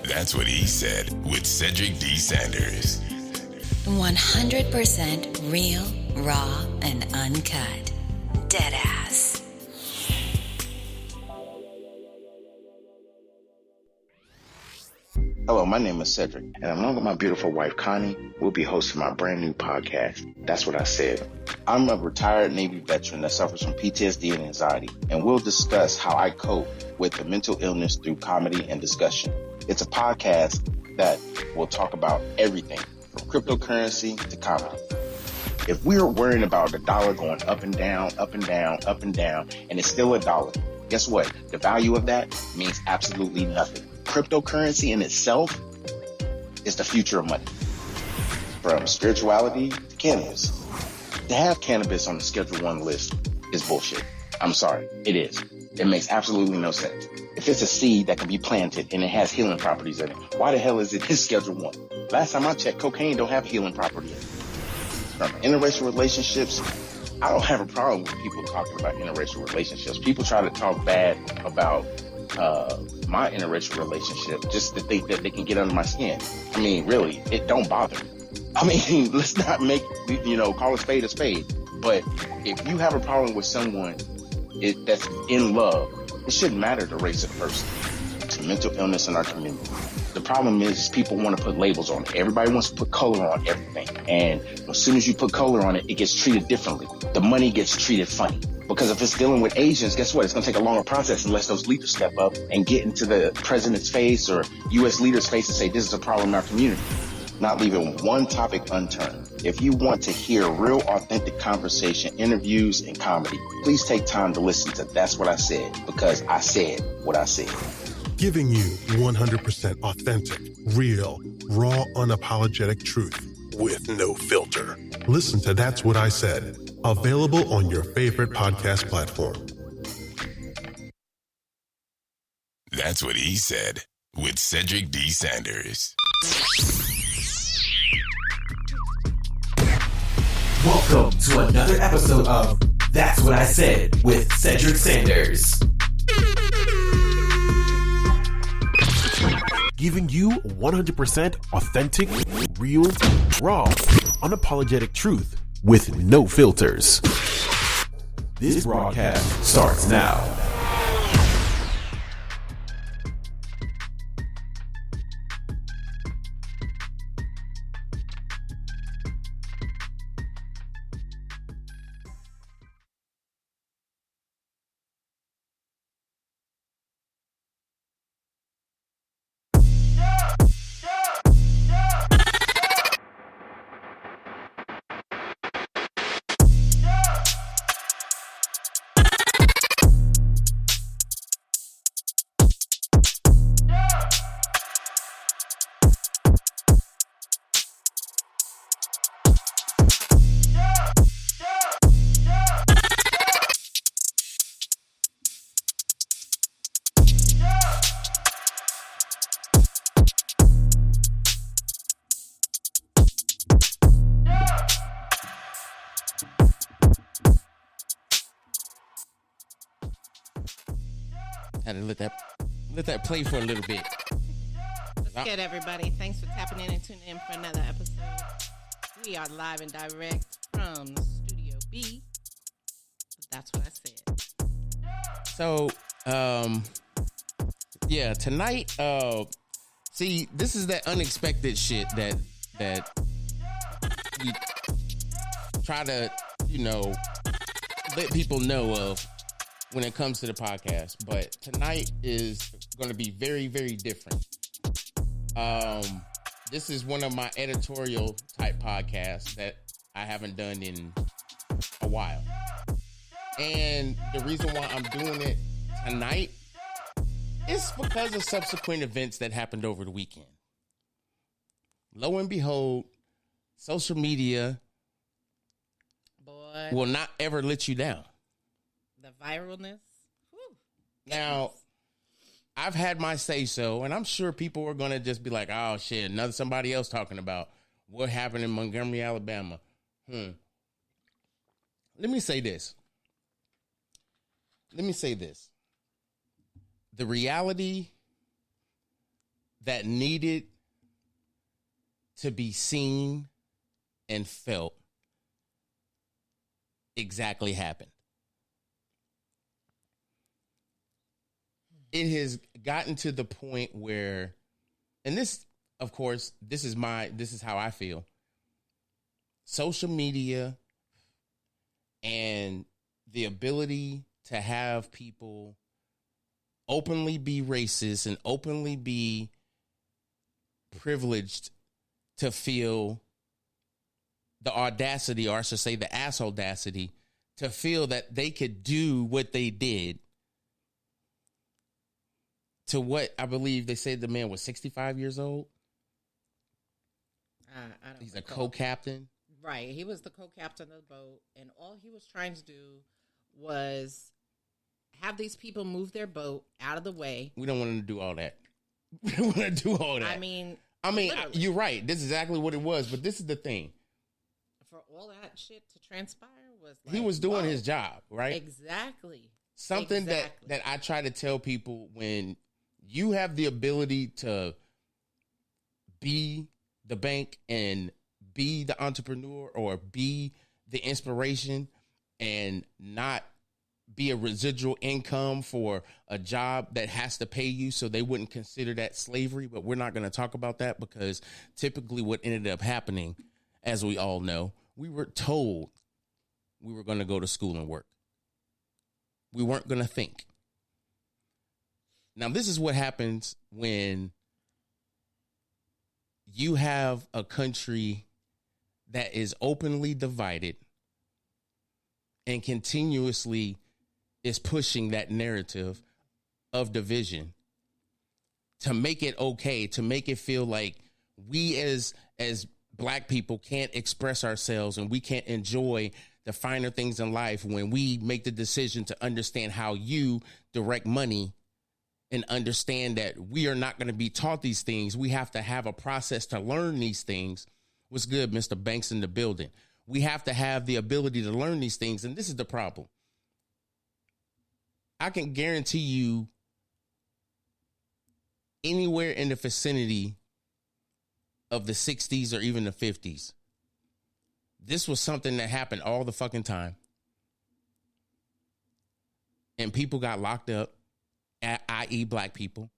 That's what he said with Cedric D. Sanders. 100% real, raw, and uncut. Deadass. Hello, my name is Cedric, and along with my beautiful wife, Connie, we'll be hosting my brand new podcast, That's What I Said. I'm a retired Navy veteran that suffers from PTSD and anxiety, and we'll discuss how I cope with the mental illness through comedy and discussion. It's a podcast that will talk about everything from cryptocurrency to comedy. If we're worrying about the dollar going up and down, up and down, up and down, and it's still a dollar, guess what? The value of that means absolutely nothing. Cryptocurrency in itself is the future of money. From spirituality to cannabis. To have cannabis on the Schedule 1 list is bullshit. I'm sorry, it is. It makes absolutely no sense. If it's a seed that can be planted and it has healing properties in it, why the hell is it in Schedule 1? Last time I checked, cocaine don't have a healing property in it. From interracial relationships, I don't have a problem with people talking about interracial relationships. People try to talk bad about my interracial relationship just to think that they can get under my skin. I mean, really, it don't bother me. I mean, let's not make, call a spade a spade. But if you have a problem with someone that's in love, it shouldn't matter the race of the person. It's mental illness in our community. The problem is people want to put labels on it. Everybody wants to put color on everything. And as soon as you put color on it, it gets treated differently. The money gets treated funny. Because if it's dealing with Asians, guess what? It's going to take a longer process unless those leaders step up and get into the president's face or U.S. leaders' face and say, this is a problem in our community. Not leaving one topic unturned. If you want to hear real, authentic conversation, interviews, and comedy, please take time to listen to That's What I Said, because I said what I said. Giving you 100% authentic, real, raw, unapologetic truth with no filter. Listen to That's What I Said. Available on your favorite podcast platform. That's what he said with Cedric D. Sanders. Welcome to another episode of That's What I Said with Cedric Sanders. Giving you 100% authentic, real, raw, unapologetic truth with no filters. This broadcast starts now. Had to let that play for a little bit. What's good, everybody? Thanks for tapping in and tuning in for another episode. We are live and direct from Studio B. That's what I said. So, yeah, tonight, see, this is that unexpected shit that we try to, let people know of when it comes to the podcast, but tonight is going to be very, very different. This is one of my editorial type podcasts that I haven't done in a while. And the reason why I'm doing it tonight is because of subsequent events that happened over the weekend. Lo and behold, social media will not ever let you down. The viralness. Whew. Now, I've had my say so, and I'm sure people are going to just be like, oh, shit, another somebody else talking about what happened in Montgomery, Alabama. Let me say this. The reality that needed to be seen and felt exactly happened. It has gotten to the point where, and this, of course, this is how I feel. Social media and the ability to have people openly be racist and openly be privileged to feel the audacity, or I should say the ass audacity, to feel that they could do what they did to what I believe they said the man was 65 years old. I don't He's recall. a co-captain. Right. He was the co-captain of the boat, and all he was trying to do was have these people move their boat out of the way. We don't want him to do all that. We don't want to do all that. I mean, you're right. This is exactly what it was. But this is the thing. For all that shit to transpire was like, he was doing his job, right? Exactly. Something that I try to tell people: when you have the ability to be the bank and be the entrepreneur or be the inspiration and not be a residual income for a job that has to pay you, so they wouldn't consider that slavery. But we're not going to talk about that, because typically what ended up happening, as we all know, we were told we were going to go to school and work. We weren't going to think. Now, this is what happens when you have a country that is openly divided and continuously is pushing that narrative of division to make it okay, to make it feel like we as Black people can't express ourselves and we can't enjoy the finer things in life when we make the decision to understand how you direct money and understand that we are not going to be taught these things. We have to have a process to learn these things. What's good, Mr. Banks in the building? We have to have the ability to learn these things. And this is the problem. I can guarantee you anywhere in the vicinity of the 60s or even the 50s, this was something that happened all the fucking time. And people got locked up, i.e. Black people.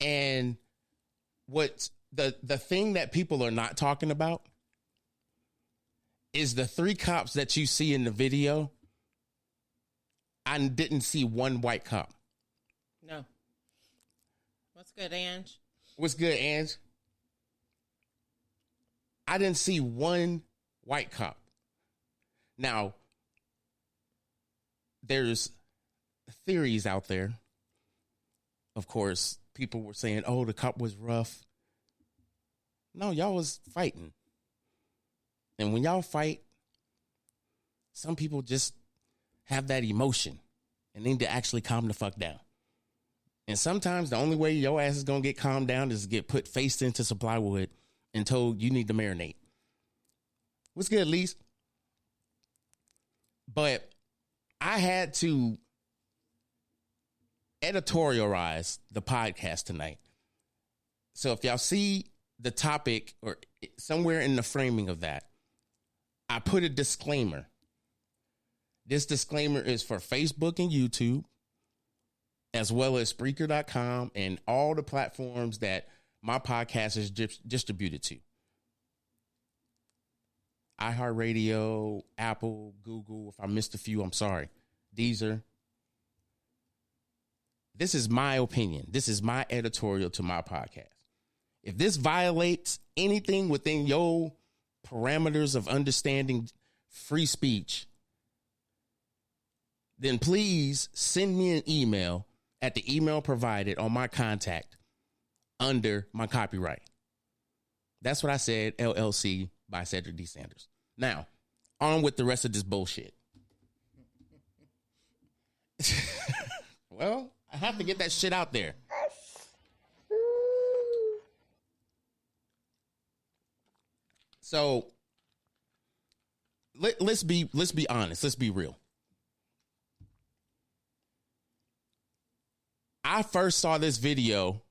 And what's the thing that people are not talking about is the 3 cops that you see in the video. I didn't see one white cop. No. What's good, Ange? What's good, Ange? I didn't see one white cop. Now, there's theories out there. Of course, people were saying, oh, the cop was rough. No, y'all was fighting. And when y'all fight, some people just have that emotion and need to actually calm the fuck down. And sometimes the only way your ass is going to get calmed down is to get put face into some plywood and told you need to marinate. What's good, Lise? But I had to editorialize the podcast tonight. So if y'all see the topic or somewhere in the framing of that, I put a disclaimer. This disclaimer is for Facebook and YouTube, as well as Spreaker.com and all the platforms that my podcast is distributed to. iHeartRadio, Apple, Google. If I missed a few, I'm sorry. Deezer. This is my opinion. This is my editorial to my podcast. If this violates anything within your parameters of understanding free speech, then please send me an email at the email provided on my contact under my copyright. That's what I said, LLC by Cedric D. Sanders. Now, on with the rest of this bullshit. Well, I have to get that shit out there. So let's be honest. Let's be real. I first saw this video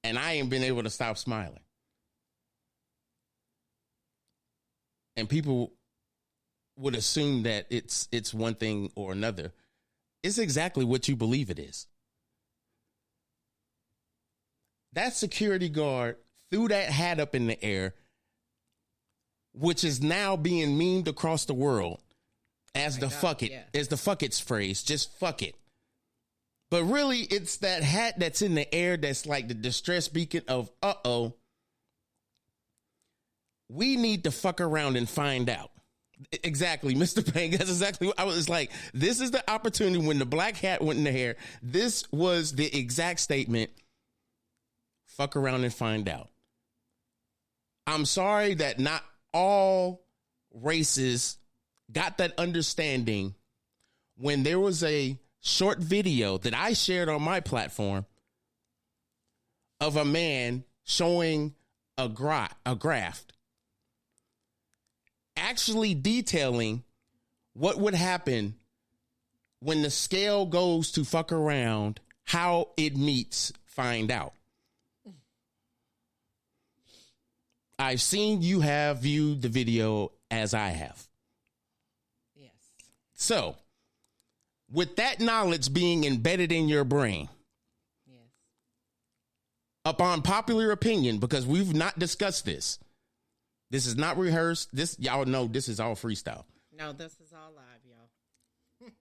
and I ain't been able to stop smiling. And people would assume that it's one thing or another. It's exactly what you believe it is. That security guard threw that hat up in the air, which is now being memed across the world as the fuck it, as the fuck it's phrase, just fuck it. But really, it's that hat that's in the air that's like the distress beacon of, we need to fuck around and find out. Exactly, Mr. Payne. That's exactly what I was like. This is the opportunity when the black hat went in the hair. This was the exact statement. Fuck around and find out. I'm sorry that not all races got that understanding when there was a short video that I shared on my platform of a man showing a graft, actually detailing what would happen when the scale goes to fuck around, how it meets find out. I've seen you have viewed the video as I have. Yes. So, with that knowledge being embedded in your brain, Yes. upon popular opinion, because we've not discussed this is not rehearsed. This, y'all know, this is all freestyle. No, this is all live, y'all.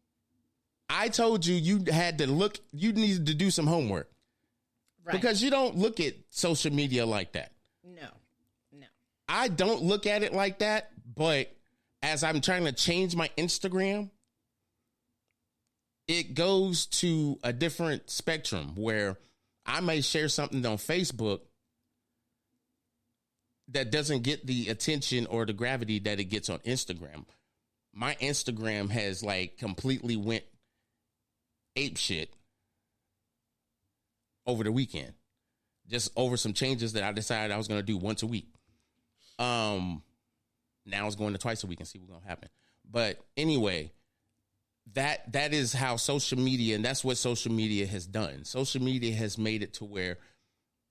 I told you had to look, you needed to do some homework. Right. Because you don't look at social media like that. No. I don't look at it like that, but as I'm trying to change my Instagram, it goes to a different spectrum where I may share something on Facebook that doesn't get the attention or the gravity that it gets on Instagram. My Instagram has like completely went ape shit over the weekend, just over some changes that I decided I was going to do once a week. Now it's going to twice a week and see what's going to happen. But anyway, that is how social media, and that's what social media has done. Social media has made it to where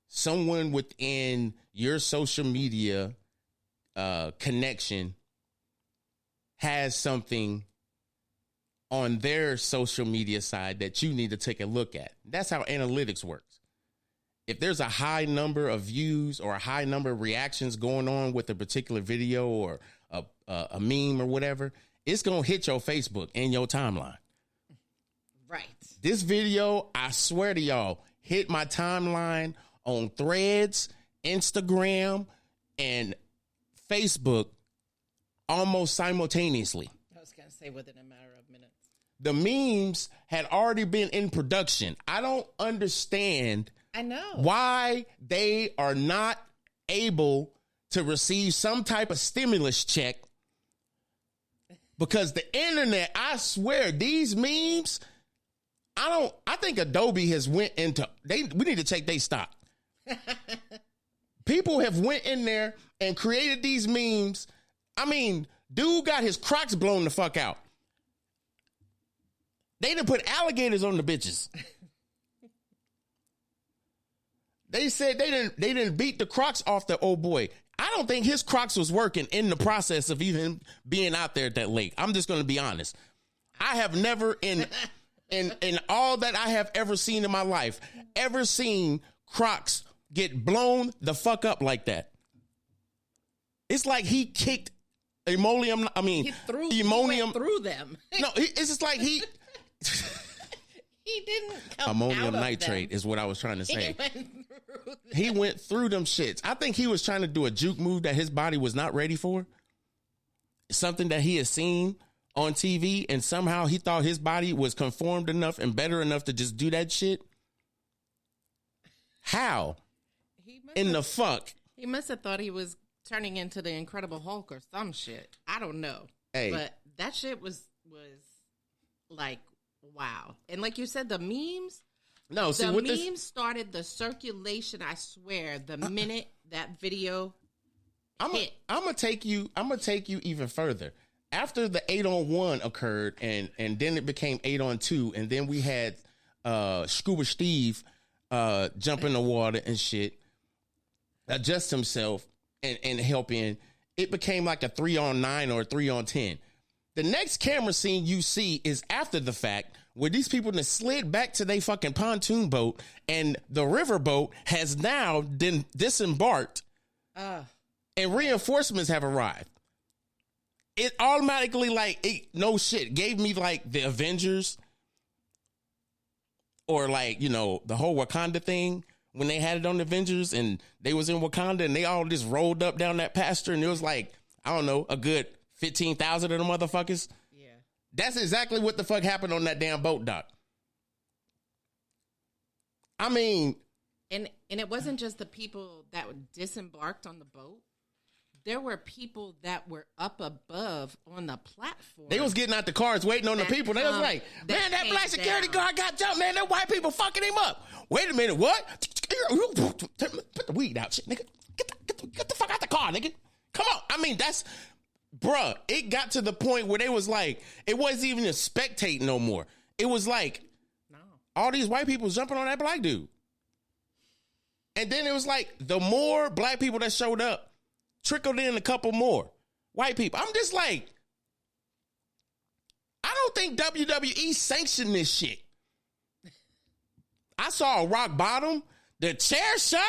someone within your social media connection has something on their social media side that you need to take a look at. That's how analytics works. If there's a high number of views or a high number of reactions going on with a particular video or a meme or whatever, it's going to hit your Facebook and your timeline. Right. This video, I swear to y'all, hit my timeline on Threads, Instagram, and Facebook almost simultaneously. I was going to say within a matter of minutes. The memes had already been in production. I don't understand why they are not able to receive some type of stimulus check, because the internet, I swear, these memes, I think Adobe has went into, we need to check their stock. People have went in there and created these memes. I mean, dude got his Crocs blown the fuck out. They done put alligators on the bitches. They said they didn't beat the Crocs off the old boy. I don't think his Crocs was working in the process of even being out there at that lake. I'm just going to be honest. I have never in all that I have ever seen in my life, ever seen Crocs get blown the fuck up like that. It's like he kicked ammonium. I mean, he threw them. No, it's just like he didn't come ammonium out nitrate of them. Is what I was trying to say. He went through them shits. I think he was trying to do a juke move that his body was not ready for. Something that he had seen on TV, and somehow he thought his body was conformed enough and better enough to just do that shit. How? In the fuck? He must have thought he was turning into the Incredible Hulk or some shit. I don't know. Hey. But that shit was like, wow. And like you said, the memes. No, see, the memes started the circulation, I swear, the minute that video hit. I'm gonna take you even further. After the 8-on-1 occurred and then it became 8-on-2, and then we had Scuba Steve jump in the water and shit, adjust himself and help in, it became like a 3-on-9 or a 3-on-10. The next camera scene you see is after the fact, where these people that slid back to their fucking pontoon boat, and the river boat has now been disembarked, and reinforcements have arrived. It automatically, like, no shit, gave me like the Avengers, or like, you know, the whole Wakanda thing when they had it on the Avengers and they was in Wakanda and they all just rolled up down that pasture and it was like, I don't know, a good 15,000 of them motherfuckers. Yeah. That's exactly what the fuck happened on that damn boat dock. I mean, and it wasn't just the people that disembarked on the boat. There were people that were up above on the platform. They was getting out the cars waiting on the people. They was like, man, that black security guard got jumped, man. That white people fucking him up. Wait a minute, what? Put the weed out, shit, nigga. Get the fuck out the car, nigga. Come on. I mean, that's, bruh, it got to the point where they was like, it wasn't even a spectate no more. It was like, no, all these white people jumping on that black dude. And then it was like, the more black people that showed up, trickled in a couple more white people. I'm just like, I don't think WWE sanctioned this shit. I saw a rock bottom, the chair shot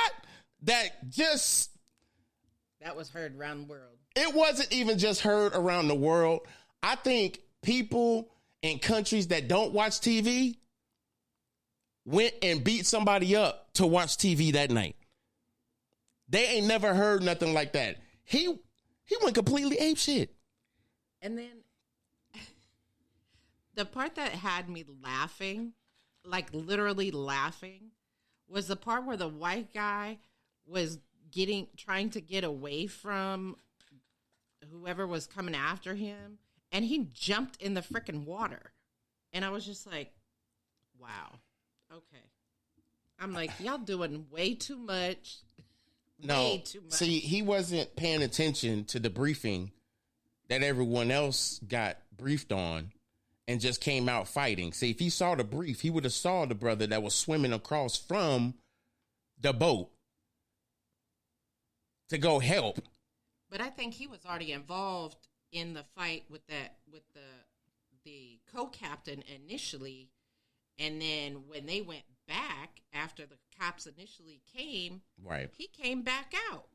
that was heard around the world. It wasn't even just heard around the world. I think people in countries that don't watch TV went and beat somebody up to watch TV that night. They ain't never heard nothing like that. He went completely apeshit. And then the part that had me laughing, like literally laughing, was the part where the white guy was trying to get away from whoever was coming after him, and he jumped in the freaking water. And I was just like, wow, okay. I'm like, y'all doing way too much. No, see, he wasn't paying attention to the briefing that everyone else got briefed on and just came out fighting. See, if he saw the brief, he would have saw the brother that was swimming across from the boat to go help. But I think he was already involved in the fight with the co-captain initially, and then when they went back after the cops initially came, right, he came back out.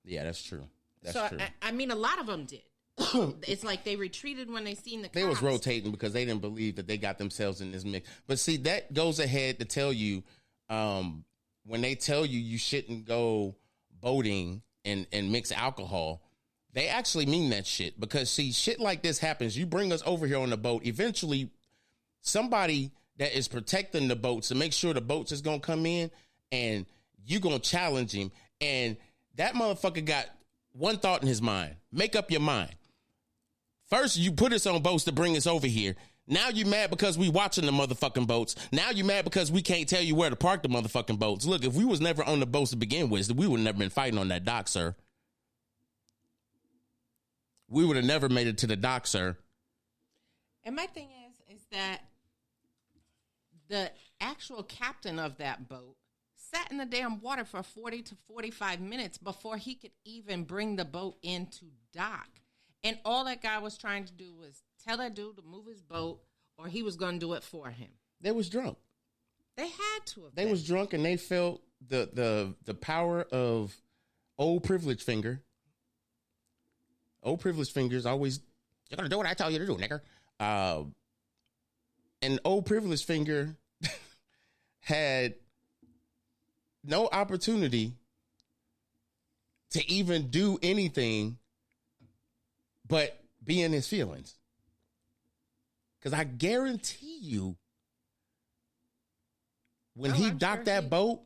Yeah, that's true. That's true. I mean, a lot of them did. It's like they retreated when they seen the cops. They was rotating because they didn't believe that they got themselves in this mix. But see, that goes ahead to tell you, when they tell you you shouldn't go boating and mix alcohol, they actually mean that shit. Because see, shit like this happens. You bring us over here on the boat. Eventually, somebody that is protecting the boats to make sure the boats is going to come in, and you going to challenge him. And that motherfucker got one thought in his mind. Make up your mind. First, you put us on boats to bring us over here. Now you mad because we watching the motherfucking boats. Now you mad because we can't tell you where to park the motherfucking boats. Look, if we was never on the boats to begin with, we would have never been fighting on that dock, sir. We would have never made it to the dock, sir. And my thing is that the actual captain of that boat sat in the damn water for 40 to 45 minutes before he could even bring the boat into dock. And all that guy was trying to do was tell that dude to move his boat, or he was going to do it for him. They was drunk. They had to have They was drunk, and they felt the power of old privilege finger. Old privilege fingers always, you're going to do what I tell you to do, nigger. And old privilege finger had no opportunity to even do anything but be in his feelings. Because I guarantee you, when he docked that boat,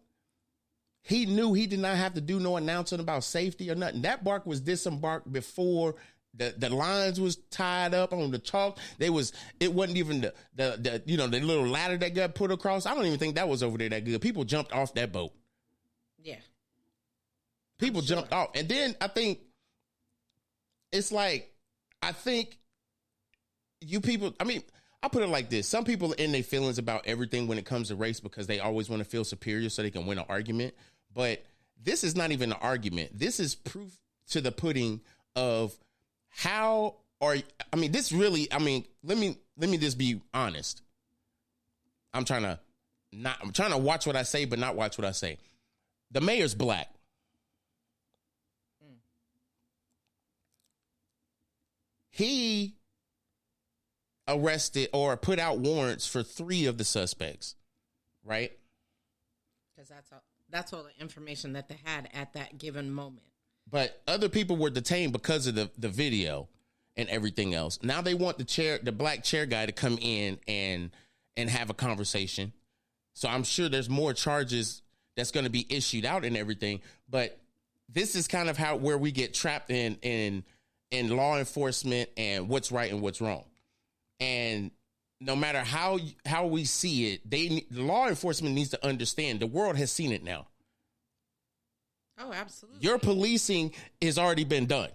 he knew he did not have to do no announcing about safety or nothing. That bark was disembarked before the lines was tied up on the chalk. It wasn't even the little ladder that got put across. I don't even think that was over there that good. People jumped off that boat. Yeah. People jumped off. And then I think it's like, you people, I mean, I put it like this. Some people are in their feelings about everything when it comes to race because they always want to feel superior so they can win an argument. But this is not even an argument. This is proof to the pudding of how, or, I mean, this really, I mean, let me just be honest. I'm trying to watch what I say, but not watch what I say. The mayor's black. He arrested or put out warrants for 3 of the suspects, right? Because that's all the information that they had at that given moment. But other people were detained because of the video and everything else. Now they want the black chair guy to come in and have a conversation. So I'm sure there's more charges that's going to be issued out and everything. But this is kind of where we get trapped in law enforcement and what's right and what's wrong. And no matter how we see it, the law enforcement needs to understand the world has seen it now. Oh, absolutely. Your policing has already been done.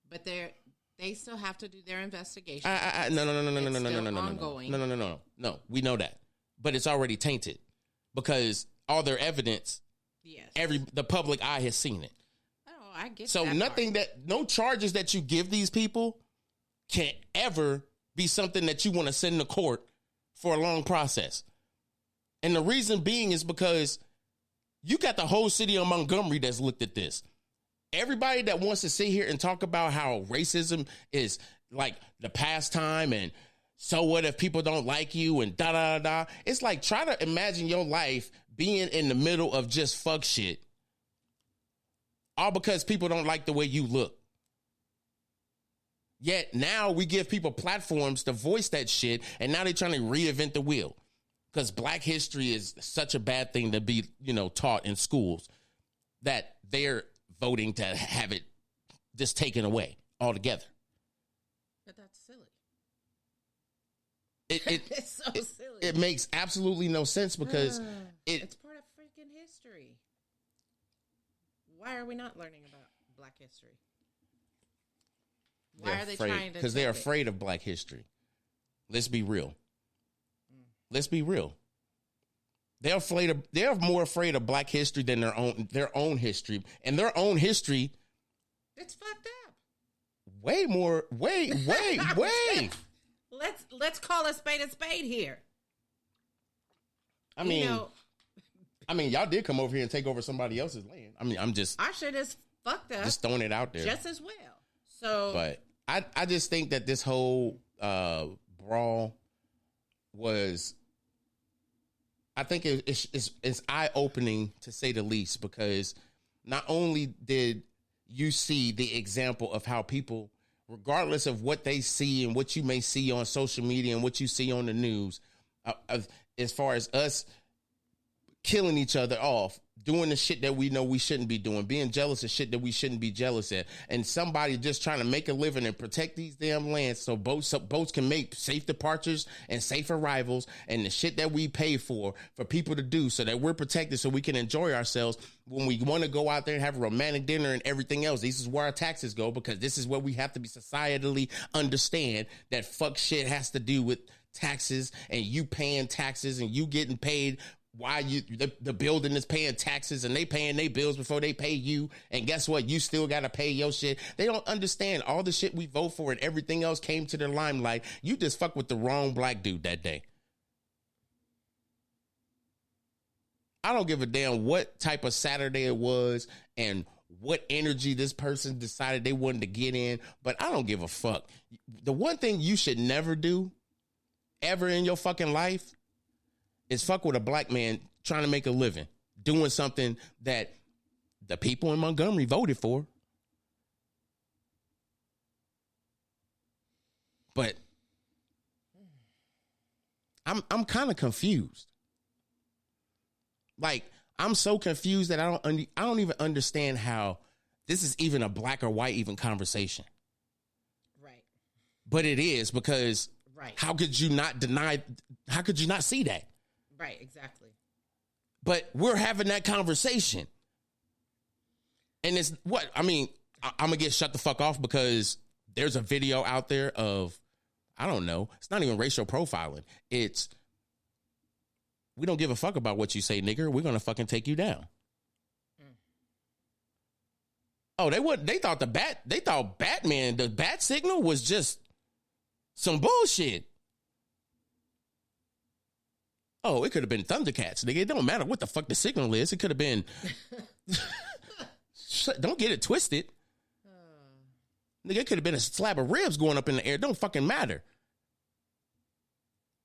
But they still have to do their investigation. No. Ongoing. No. We know that. But it's already tainted because all their evidence, yes, the public eye has seen it. Oh, I get so that. No charges that you give these people can't ever be something that you want to send to court for a long process. And the reason being is because you got the whole city of Montgomery that's looked at this. Everybody that wants to sit here and talk about how racism is like the pastime and so what if people don't like you and da-da-da-da. It's like, try to imagine your life being in the middle of just fuck shit. All because people don't like the way you look. Yet now we give people platforms to voice that shit, and now they're trying to reinvent the wheel. Because black history is such a bad thing to be, taught in schools that they're voting to have it just taken away altogether. But that's silly. It's so silly. It makes absolutely no sense because it's part of freaking history. Why are we not learning about black history? Why are they trying to? Because they're afraid of black history. Let's be real. Let's be real. They're more afraid of black history than their own history. And their own history, it's fucked up. Way. Let's call a spade here. I mean, y'all did come over here and take over somebody else's land. I mean, our shit is fucked up. Just throwing it out there. Just as well. So, but I just think that this whole brawl was, I think it's eye-opening to say the least, because not only did you see the example of how people, regardless of what they see and what you may see on social media and what you see on the news, as far as us killing each other off, doing the shit that we know we shouldn't be doing, being jealous of shit that we shouldn't be jealous at, and somebody just trying to make a living and protect these damn lands so boats can make safe departures and safe arrivals, and the shit that we pay for people to do so that we're protected so we can enjoy ourselves when we want to go out there and have a romantic dinner and everything else. This is where our taxes go, because this is what we have to be societally understand, that fuck shit has to do with taxes and you paying taxes and you getting paid. Why the building is paying taxes and they paying their bills before they pay you, and guess what? You still got to pay your shit. They don't understand all the shit we vote for and everything else came to the limelight. You just fuck with the wrong black dude that day. I don't give a damn what type of Saturday it was and what energy this person decided they wanted to get in, but I don't give a fuck. The one thing you should never do ever in your fucking life is fuck with a black man trying to make a living, doing something that the people in Montgomery voted for. But I'm kind of confused. Like, I'm so confused that I don't even understand how this is even a black or white even conversation. Right. But it is, because right. How could you not see that? Right, exactly. But we're having that conversation. And it's I'm going to get shut the fuck off because there's a video out there of, I don't know. It's not even racial profiling. It's, we don't give a fuck about what you say, nigger. We're going to fucking take you down. Oh, they thought Batman, the bat signal was just some bullshit. Oh, it could have been Thundercats, nigga. It don't matter what the fuck the signal is. It could have been. Don't get it twisted. Nigga, it could have been a slab of ribs going up in the air. It don't fucking matter.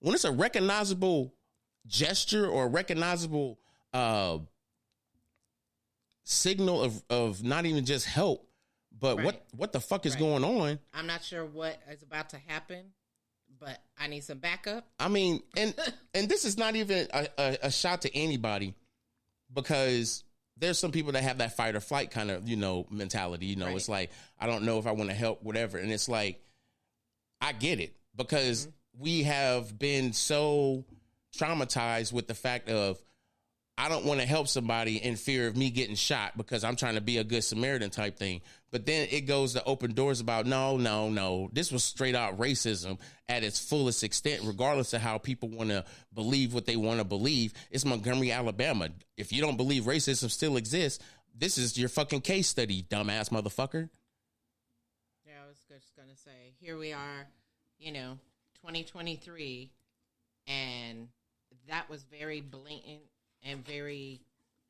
When it's a recognizable gesture or a recognizable signal of not even just help, but Right. what the fuck is Right. going on? I'm not sure what is about to happen, but I need some backup. I mean, and this is not even a shot to anybody, because there's some people that have that fight or flight kind of, mentality. Right. It's like, I don't know if I want to help, whatever. And it's like, I get it, because we have been so traumatized with the fact of, I don't want to help somebody in fear of me getting shot because I'm trying to be a good Samaritan type thing. But then it goes to open doors about, no. This was straight out racism at its fullest extent, regardless of how people want to believe what they want to believe. It's Montgomery, Alabama. If you don't believe racism still exists, this is your fucking case study, dumbass motherfucker. Yeah, I was just going to say, here we are, 2023, and that was very blatant and very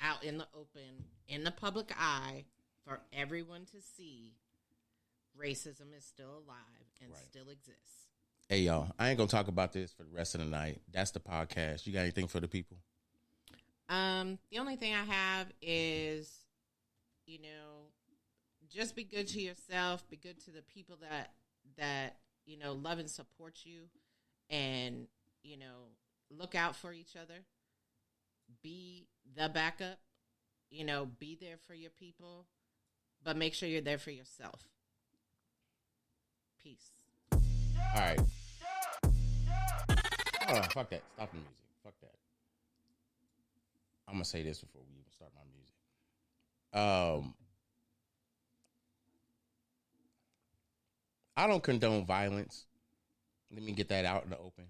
out in the open, in the public eye, for everyone to see. Racism is still alive and still exists. Hey, y'all, I ain't going to talk about this for the rest of the night. That's the podcast. You got anything for the people? The only thing I have is, just be good to yourself, be good to the people that love and support you, and, look out for each other. Be the backup, be there for your people, but make sure you're there for yourself. Peace. All right. Oh, fuck that. Stop the music. Fuck that. I'm going to say this before we even start my music. I don't condone violence. Let me get that out in the open.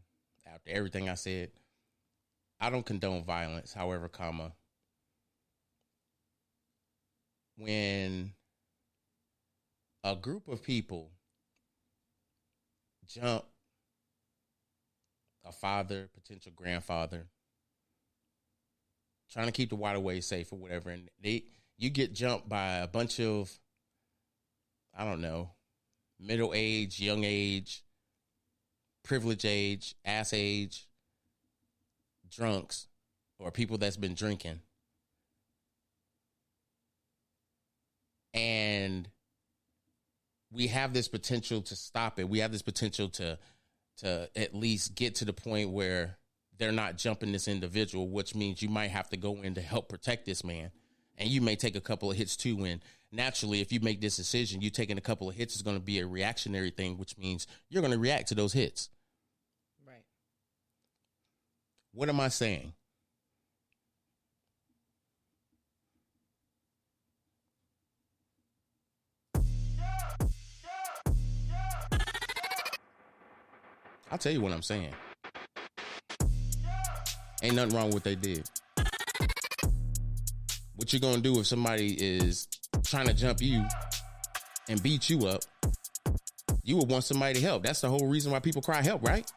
After everything I said, I don't condone violence. However, when a group of people jump a father, potential grandfather, trying to keep the waterways safe or whatever, and you get jumped by a bunch of, I don't know, middle age, young age, privilege age, ass age, drunks, or people that's been drinking. And we have this potential to stop it. We have this potential to at least get to the point where they're not jumping this individual, which means you might have to go in to help protect this man. And you may take a couple of hits too. And naturally, if you make this decision, you taking a couple of hits is going to be a reactionary thing, which means you're going to react to those hits. Right. What am I saying? I'll tell you what I'm saying. Ain't nothing wrong with what they did. What you gonna do if somebody is trying to jump you and beat you up? You would want somebody to help. That's the whole reason why people cry help, right?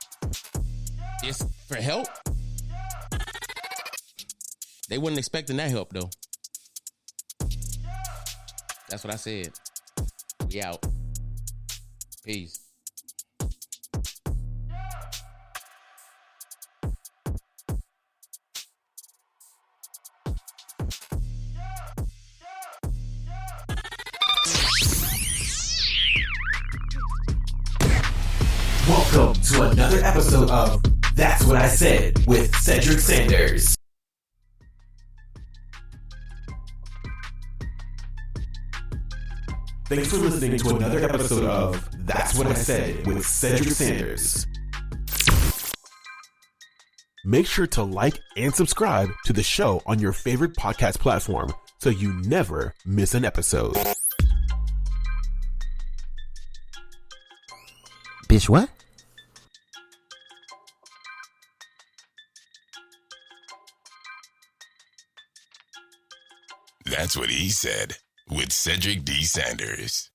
It's for help. They wasn't expecting that help, though. That's what I said. We out. Peace. Welcome to another episode of That's What I Said with Cedric Sanders. Thanks for listening to another episode of That's What I Said with Cedric Sanders. Make sure to like and subscribe to the show on your favorite podcast platform so you never miss an episode. Bitch, what? That's what he said with Cedric D. Sanders.